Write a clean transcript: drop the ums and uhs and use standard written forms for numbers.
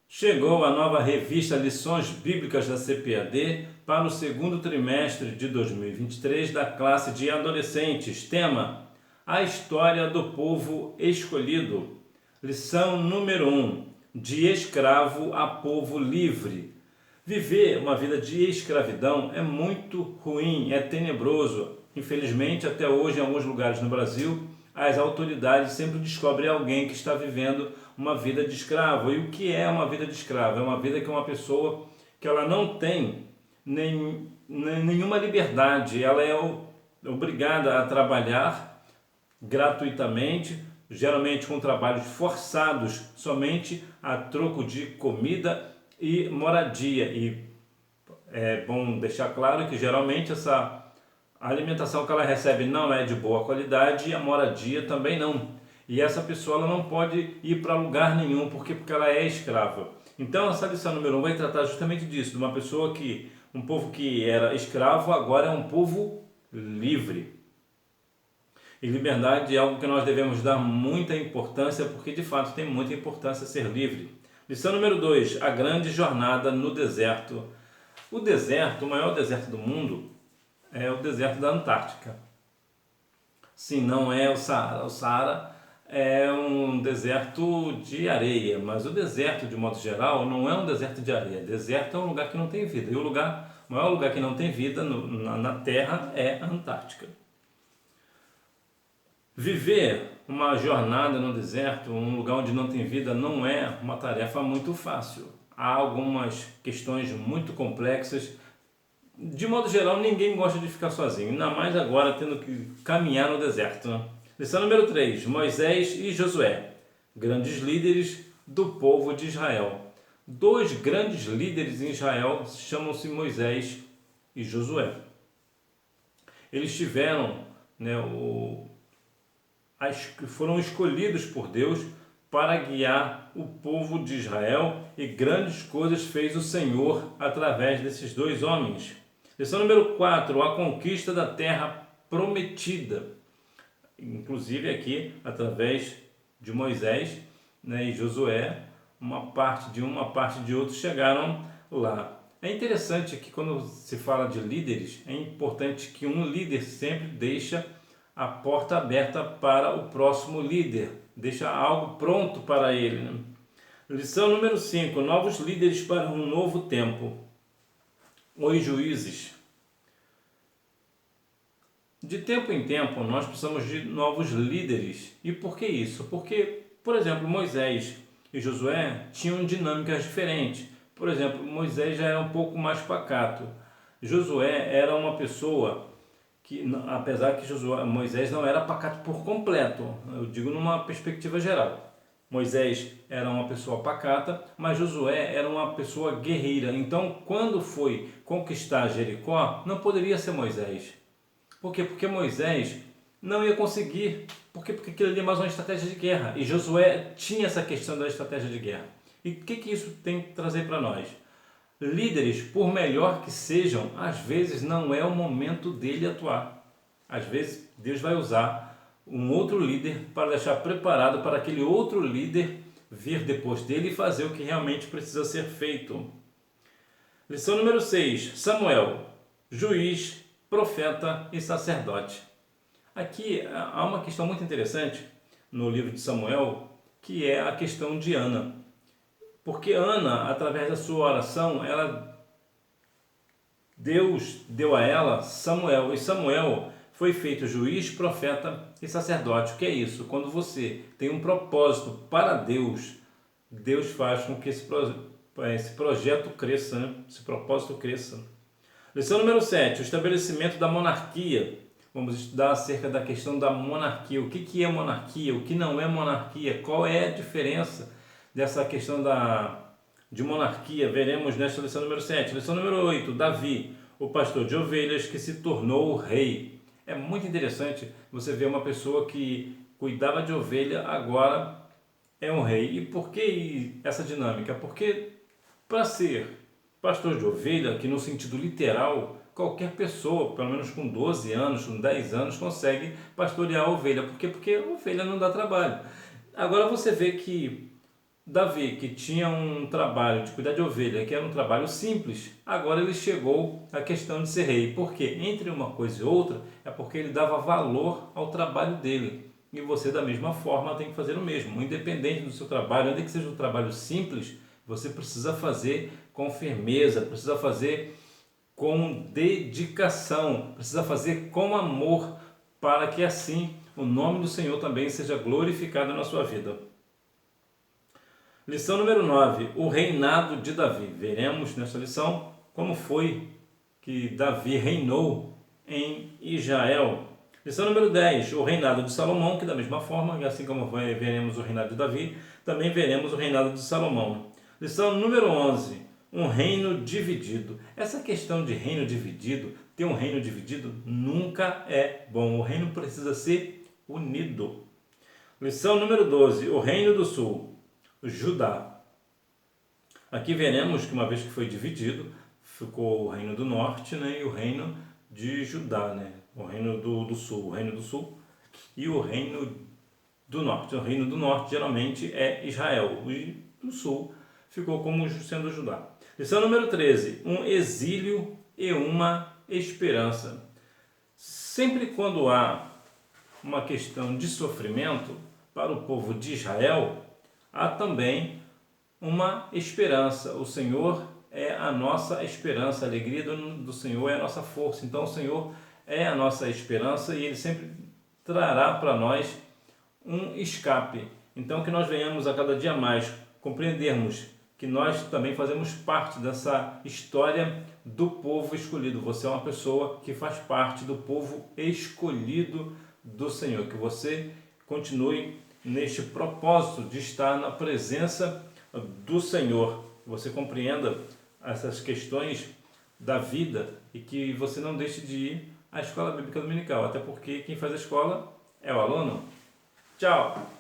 Chegou a nova revista Lições Bíblicas da CPAD para o segundo trimestre de 2023 da classe de adolescentes. Tema: A História do Povo Escolhido. Lição número 1: De escravo a povo livre. Viver uma vida de escravidão é muito ruim, é tenebroso. Infelizmente, até hoje, em alguns lugares no Brasil, as autoridades sempre descobrem alguém que está vivendo uma vida de escravo. E o que é uma vida de escravo? É uma vida que uma pessoa que ela não tem nenhuma liberdade, ela é obrigada a trabalhar gratuitamente, geralmente com trabalhos forçados, somente a troco de comida e moradia. E é bom deixar claro que geralmente a alimentação que ela recebe não é de boa qualidade e a moradia também não. E essa pessoa ela não pode ir para lugar nenhum porque ela é escrava. Então essa lição número 1 vai tratar justamente disso, de uma pessoa que, um povo que era escravo, agora é um povo livre. E liberdade é algo que nós devemos dar muita importância, porque de fato tem muita importância ser livre. Lição número 2, a grande jornada no deserto. O deserto, o maior deserto do mundo, é o deserto da Antártica. Sim, não é o Saara. O Saara é um deserto de areia, mas o deserto, de modo geral, não é um deserto de areia. Deserto é um lugar que não tem vida. E o maior lugar que não tem vida na Terra é a Antártica. Viver uma jornada no deserto, um lugar onde não tem vida, não é uma tarefa muito fácil. Há algumas questões muito complexas. De modo geral, ninguém gosta de ficar sozinho, ainda mais agora tendo que caminhar no deserto, né? Lição número 3, Moisés e Josué, grandes líderes do povo de Israel. Dois grandes líderes em Israel chamam-se Moisés e Josué. Eles tiveram, foram escolhidos por Deus para guiar o povo de Israel, e grandes coisas fez o Senhor através desses dois homens. Lição número 4, a conquista da terra prometida. Inclusive aqui, através de Moisés, e Josué, uma parte de outro chegaram lá. É interessante que quando se fala de líderes, é importante que um líder sempre deixa a porta aberta para o próximo líder, deixa algo pronto para ele, né? Lição número 5, novos líderes para um novo tempo. Os juízes. De tempo em tempo, nós precisamos de novos líderes. E por que isso? Porque, por exemplo, Moisés e Josué tinham dinâmicas diferentes. Por exemplo, Moisés já era um pouco mais pacato. Josué era uma pessoa que, apesar que Moisés não era pacato por completo, eu digo numa perspectiva geral. Moisés era uma pessoa pacata, mas Josué era uma pessoa guerreira. Então, quando foi conquistar Jericó, não poderia ser Moisés. Por quê? Porque Moisés não ia conseguir. Porque aquilo ali é mais uma estratégia de guerra. E Josué tinha essa questão da estratégia de guerra. E o que isso tem que trazer para nós? Líderes, por melhor que sejam, às vezes não é o momento dele atuar. Às vezes Deus vai usar um outro líder para deixar preparado para aquele outro líder vir depois dele e fazer o que realmente precisa ser feito. Lição número 6. Samuel, juiz, profeta e sacerdote. Aqui há uma questão muito interessante no livro de Samuel, que é a questão de Ana. Porque Ana, através da sua oração, Deus deu a ela Samuel. E Samuel foi feito juiz, profeta e sacerdote. O que é isso? Quando você tem um propósito para Deus, Deus faz com que esse projeto cresça, né? Esse propósito cresça. Lição número 7, o estabelecimento da monarquia. Vamos estudar acerca da questão da monarquia. O que é monarquia? O que não é monarquia? Qual é a diferença dessa questão de monarquia? Veremos nesta lição número 7. Lição número 8, Davi, o pastor de ovelhas que se tornou rei. É muito interessante você ver uma pessoa que cuidava de ovelha, agora é um rei. E por que essa dinâmica? Porque para ser pastor de ovelha, que no sentido literal, qualquer pessoa, pelo menos com 12 anos, com 10 anos, consegue pastorear a ovelha. Por quê? Porque a ovelha não dá trabalho. Agora você vê que Davi, que tinha um trabalho de cuidar de ovelha, que era um trabalho simples, agora ele chegou à questão de ser rei. Por quê? Entre uma coisa e outra, é porque ele dava valor ao trabalho dele. E você, da mesma forma, tem que fazer o mesmo. Independente do seu trabalho, ainda que seja um trabalho simples, você precisa fazer com firmeza, precisa fazer com dedicação, precisa fazer com amor, para que assim o nome do Senhor também seja glorificado na sua vida. Lição número 9, o reinado de Davi. Veremos nesta lição como foi que Davi reinou em Israel. Lição número 10, o reinado de Salomão, que da mesma forma, assim como veremos o reinado de Davi, também veremos o reinado de Salomão. Lição número 11, um reino dividido. Essa questão de reino dividido, ter um reino dividido nunca é bom. O reino precisa ser unido. Lição número 12, o reino do sul. Judá. Aqui veremos que uma vez que foi dividido, ficou o reino do norte, né, e o reino de Judá, né, o reino do sul, o reino do sul e o reino do norte. O reino do norte geralmente é Israel, e do sul ficou como sendo Judá. Lição número 13, um exílio e uma esperança. Sempre quando há uma questão de sofrimento para o povo de Israel, há também uma esperança. O Senhor é a nossa esperança, a alegria do Senhor é a nossa força. Então o Senhor é a nossa esperança e Ele sempre trará para nós um escape. Então que nós venhamos a cada dia mais compreendermos que nós também fazemos parte dessa história do povo escolhido. Você é uma pessoa que faz parte do povo escolhido do Senhor. Que você continue neste propósito de estar na presença do Senhor. Você compreenda essas questões da vida e que você não deixe de ir à escola bíblica dominical, até porque quem faz a escola é o aluno. Tchau!